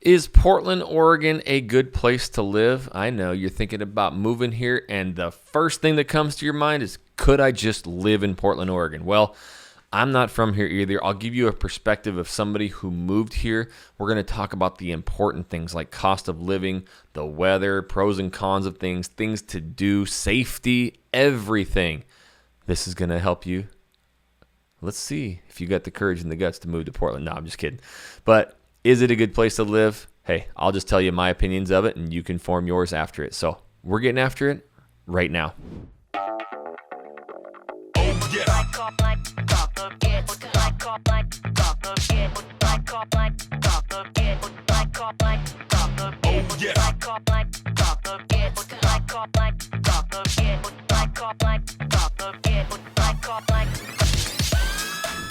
Is Portland, Oregon a good place to live? I know you're thinking about moving here, and the first thing that comes to your mind is, could I just live in Portland, Oregon? Well, I'm not from here either. I'll give you a perspective of somebody who moved here. We're going to talk about the important things like cost of living, the weather, pros and cons of things to do, safety, everything. This is going to help you. Let's see if you got the courage and the guts to move to Portland. No, I'm just kidding. But is it a good place to live? Hey, I'll just tell you my opinions of it, and you can form yours after it. So we're getting after it right now.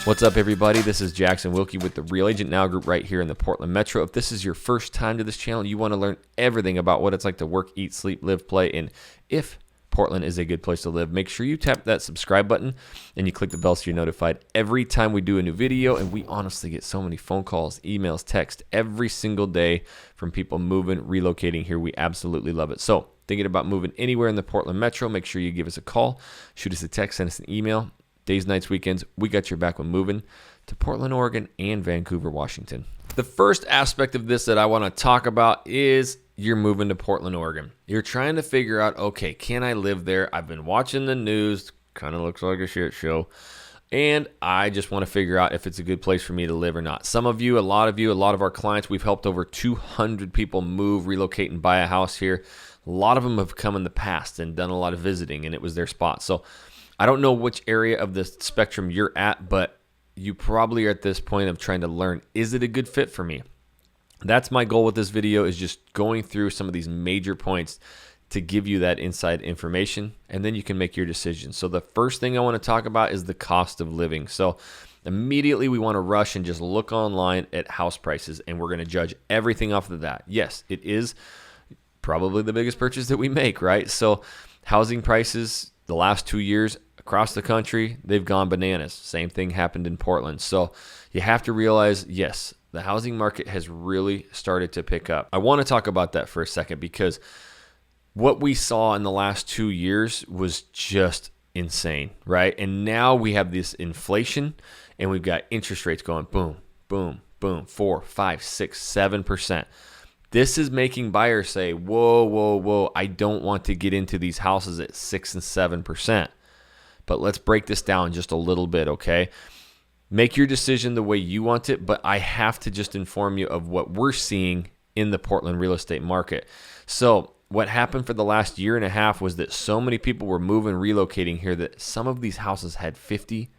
What's up, everybody? This is Jackson Wilkey with the Real Agent Now Group right here in the Portland Metro. If this is your first time to this channel, you want to learn everything about what it's like to work, eat, sleep, live, play, and if Portland is a good place to live, make sure you tap that subscribe button and you click the bell so you're notified every time we do a new video. And we honestly get so many phone calls, emails, text every single day from people moving, relocating here. We absolutely love it. So thinking about moving anywhere in the Portland Metro, make sure you give us a call, shoot us a text, send us an email. Days, nights, weekends, we got your back when moving to Portland, Oregon, and Vancouver, Washington. The first aspect of this that I want to talk about is you're moving to Portland, Oregon. You're trying to figure out, okay, can I live there? I've been watching the news, kind of looks like a shit show, and I just want to figure out if it's a good place for me to live or not. Some of you, a lot of our clients, we've helped over 200 people move, relocate, and buy a house here. A lot of them have come in the past and done a lot of visiting, and it was their spot. So I don't know which area of the spectrum you're at, but you probably are at this point of trying to learn, is it a good fit for me? That's my goal with this video, is just going through some of these major points to give you that inside information, and then you can make your decision. So the first thing I want to talk about is the cost of living. So immediately we want to rush and just look online at house prices, and we're going to judge everything off of that. Yes, it is probably the biggest purchase that we make, right? So housing prices the last 2 years across the country, they've gone bananas. Same thing happened in Portland. So you have to realize, yes, the housing market has really started to pick up. I want to talk about that for a second, because what we saw in the last 2 years was just insane, right? And now we have this inflation, and we've got interest rates going boom, boom, boom, 4, 5, 6, 7%. This is making buyers say, whoa, whoa, whoa, I don't want to get into these houses at 6 and 7%. But let's break this down just a little bit, okay? Make your decision the way you want it, but I have to just inform you of what we're seeing in the Portland real estate market. So what happened for the last year and a half was that so many people were moving, relocating here, that some of these houses had 50,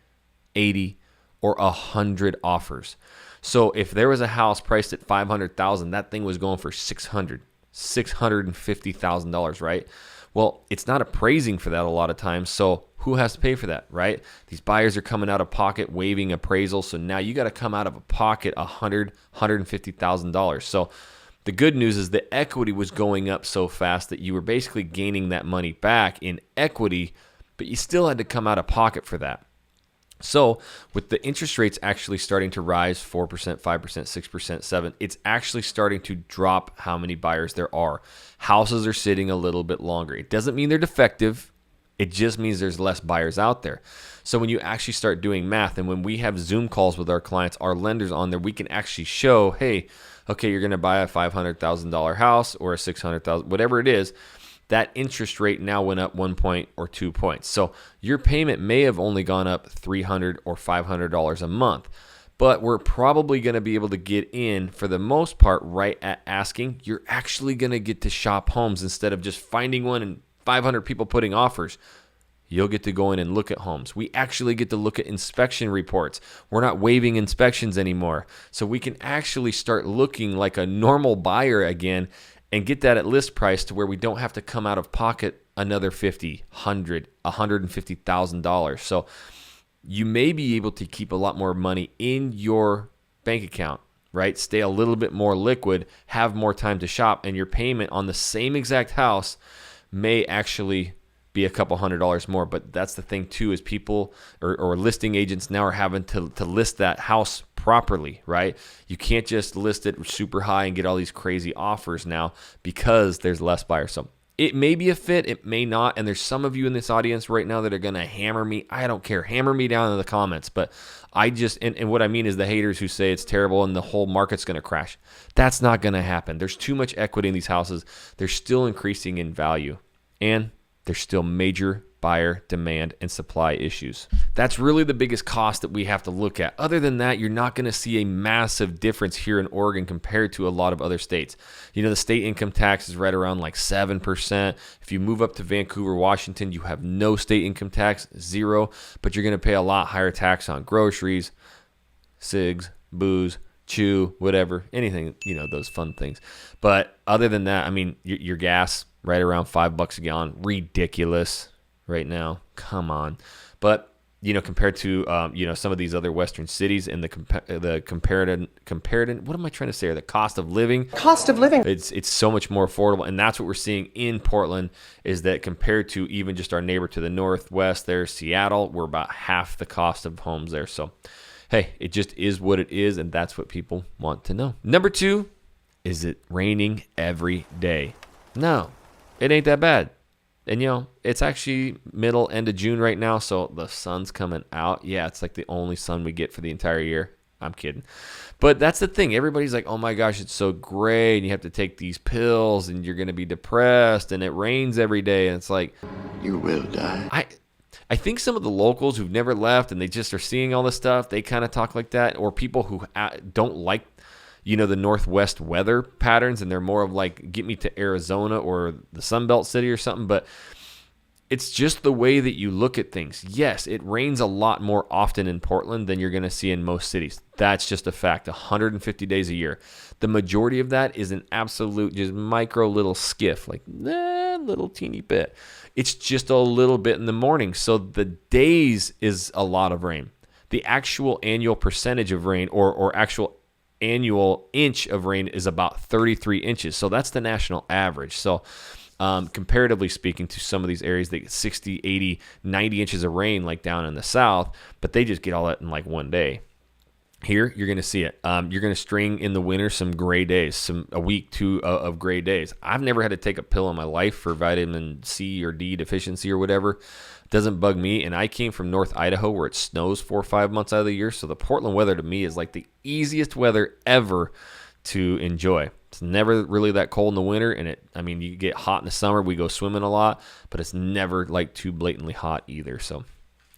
80, or 100 offers. So if there was a house priced at $500,000, that thing was going for $650,000, right? Well, it's not appraising for that a lot of times, so who has to pay for that, right? These buyers are coming out of pocket, waiving appraisal, so now you got to come out of a pocket $150,000. So the good news is the equity was going up so fast that you were basically gaining that money back in equity, but you still had to come out of pocket for that. So with the interest rates actually starting to rise 4%, 5%, 6%, 7%, it's actually starting to drop how many buyers there are. Houses are sitting a little bit longer. It doesn't mean they're defective. It just means there's less buyers out there. So when you actually start doing math, and when we have Zoom calls with our clients, our lenders on there, we can actually show, hey, okay, you're going to buy a $500,000 house or a $600,000, whatever it is. That interest rate now went up 1 point or 2 points. So your payment may have only gone up $300 or $500 a month, but we're probably going to be able to get in, for the most part, right at asking. You're actually going to get to shop homes instead of just finding one and 500 people putting offers. You'll get to go in and look at homes. We actually get to look at inspection reports. We're not waiving inspections anymore. So we can actually start looking like a normal buyer again, and get that at list price to where we don't have to come out of pocket another $50, $100, $150,000. So you may be able to keep a lot more money in your bank account, right? Stay a little bit more liquid, have more time to shop, and your payment on the same exact house may actually be a couple $100 more. But that's the thing too, is people or listing agents now are having to list that house properly, right? You can't just list it super high and get all these crazy offers now because there's less buyers. So it may be a fit, it may not, and there's some of you in this audience right now that are going to hammer me. I don't care. Hammer me down in the comments, but I just, and what I mean is the haters who say it's terrible and the whole market's going to crash. That's not going to happen. There's too much equity in these houses. They're still increasing in value, and there's still major buyer demand and supply issues. That's really the biggest cost that we have to look at. Other than that, you're not going to see a massive difference here in Oregon compared to a lot of other states. You know, the state income tax is right around like 7%. If you move up to Vancouver, Washington, you have no state income tax, 0, but you're going to pay a lot higher tax on groceries, cigs, booze, chew, whatever, anything, you know, those fun things. But other than that, I mean, your gas, right around $5 a gallon, ridiculous right now. Come on. But, you know, compared to, you know, some of these other Western cities and the comparative, what am I trying to say? Or the cost of living. It's so much more affordable. And that's what we're seeing in Portland is that compared to even just our neighbor to the northwest there, Seattle, we're about half the cost of homes there. So, hey, it just is what it is. And that's what people want to know. Number 2, is it raining every day? No, it ain't that bad. And, you know, it's actually end of June right now, so the sun's coming out. Yeah, it's like the only sun we get for the entire year. I'm kidding. But that's the thing. Everybody's like, oh, my gosh, it's so great, and you have to take these pills, and you're going to be depressed, and it rains every day. And it's like, you will die. I think some of the locals who've never left and they just are seeing all this stuff, they kind of talk like that. Or people who don't like, you know, the Northwest weather patterns, and they're more of like, get me to Arizona or the Sunbelt city or something. But it's just the way that you look at things. Yes, it rains a lot more often in Portland than you're going to see in most cities. That's just a fact. 150 days a year. The majority of that is an absolute just micro little skiff, like little teeny bit. It's just a little bit in the morning. So the days is a lot of rain. The actual annual percentage of rain or actual annual inch of rain is about 33 inches. So that's the national average. So comparatively speaking to some of these areas, they get 60, 80, 90 inches of rain like down in the south, but they just get all that in like one day. Here, you're going to see it. You're going to string in the winter some gray days, a week, 2 of gray days. I've never had to take a pill in my life for vitamin C or D deficiency or whatever. It doesn't bug me. And I came from North Idaho where it snows 4 or 5 months out of the year. So the Portland weather to me is like the easiest weather ever to enjoy. It's never really that cold in the winter. And you get hot in the summer. We go swimming a lot, but it's never like too blatantly hot either. So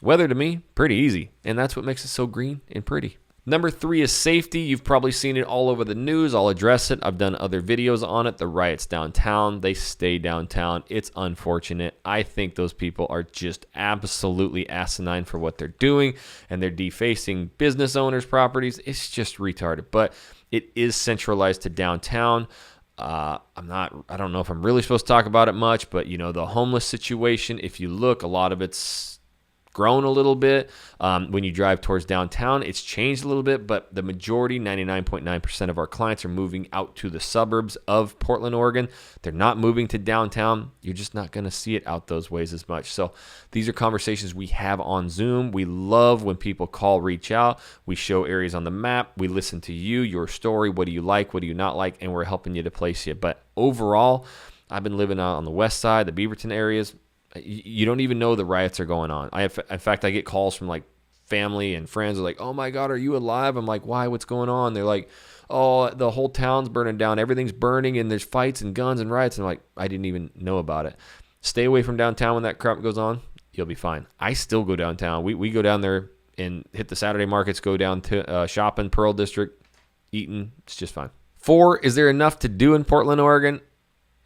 weather to me, pretty easy. And that's what makes it so green and pretty. Number 3 is safety. You've probably seen it all over the news. I'll address it. I've done other videos on it. The riots downtown, they stay downtown. It's unfortunate. I think those people are just absolutely asinine for what they're doing, and they're defacing business owners' properties. It's just retarded, but it is centralized to downtown. I don't know if I'm really supposed to talk about it much, but you know, the homeless situation, if you look, a lot of it's grown a little bit. When you drive towards downtown, it's changed a little bit, but the majority, 99.9% of our clients are moving out to the suburbs of Portland, Oregon. They're not moving to downtown. You're just not going to see it out those ways as much. So these are conversations we have on Zoom. We love when people call, reach out. We show areas on the map. We listen to you, your story. What do you like? What do you not like? And we're helping you to place you. But overall, I've been living out on the west side, the Beaverton areas. You don't even know the riots are going on. In fact, I get calls from like family and friends are like, oh my God, are you alive? I'm like, why? What's going on? They're like, oh, the whole town's burning down. Everything's burning and there's fights and guns and riots. And I'm like, I didn't even know about it. Stay away from downtown when that crap goes on. You'll be fine. I still go downtown. We go down there and hit the Saturday markets, go down to shopping, Pearl District, Eaton. It's just fine. 4, is there enough to do in Portland, Oregon?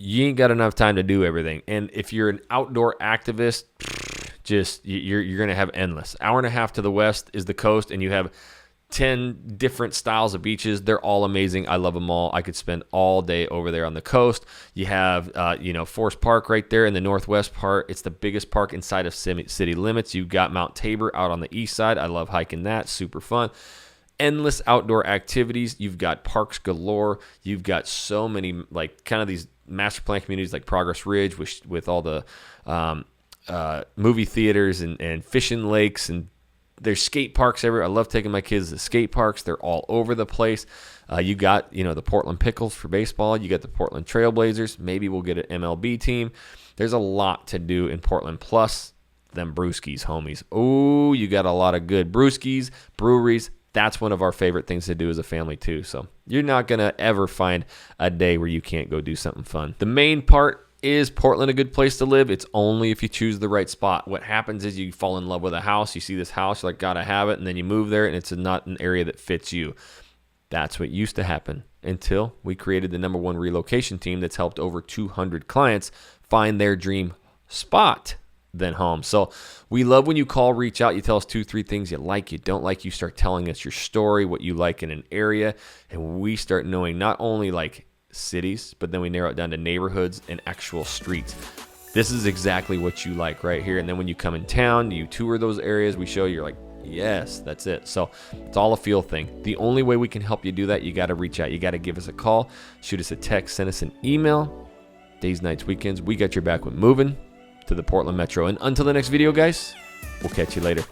You ain't got enough time to do everything. And if you're an outdoor activist, you're going to have endless. Hour and a half to the west is the coast, and you have 10 different styles of beaches. They're all amazing. I love them all. I could spend all day over there on the coast. You have, Forest Park right there in the northwest part. It's the biggest park inside of city limits. You've got Mount Tabor out on the east side. I love hiking that. Super fun. Endless outdoor activities. You've got parks galore. You've got so many, like, kind of these master plan communities like Progress Ridge with all the movie theaters and fishing lakes and There's skate parks everywhere. I love taking my kids to skate parks. They're all over the place. You got, the Portland Pickles for baseball. You got the Portland Trailblazers. Maybe we'll get an MLB team. There's a lot to do in Portland. Plus, them brewskis, homies. Oh, you got a lot of good brewskis, breweries. That's one of our favorite things to do as a family too. So you're not going to ever find a day where you can't go do something fun. The main part is Portland a good place to live? It's only if you choose the right spot. What happens is you fall in love with a house. You see this house, you're like, gotta have it. And then you move there and it's not an area that fits you. That's what used to happen until we created the #1 relocation team that's helped over 200 clients find their dream spot, then home. So we love when you call, reach out, you tell us 2-3 things you like, you don't like. You start telling us your story, what you like in an area, and we start knowing not only like cities, but then we narrow it down to neighborhoods and actual streets. This is exactly what you like right here. And then when you come in town, you tour those areas, we show you, you're like, yes, that's it. So it's all a feel thing. The only way we can help you do that, you got to reach out. You got to give us a call, shoot us a text, send us an email. Days, nights, weekends, we got your back with moving to the Portland Metro. And until the next video, guys, we'll catch you later.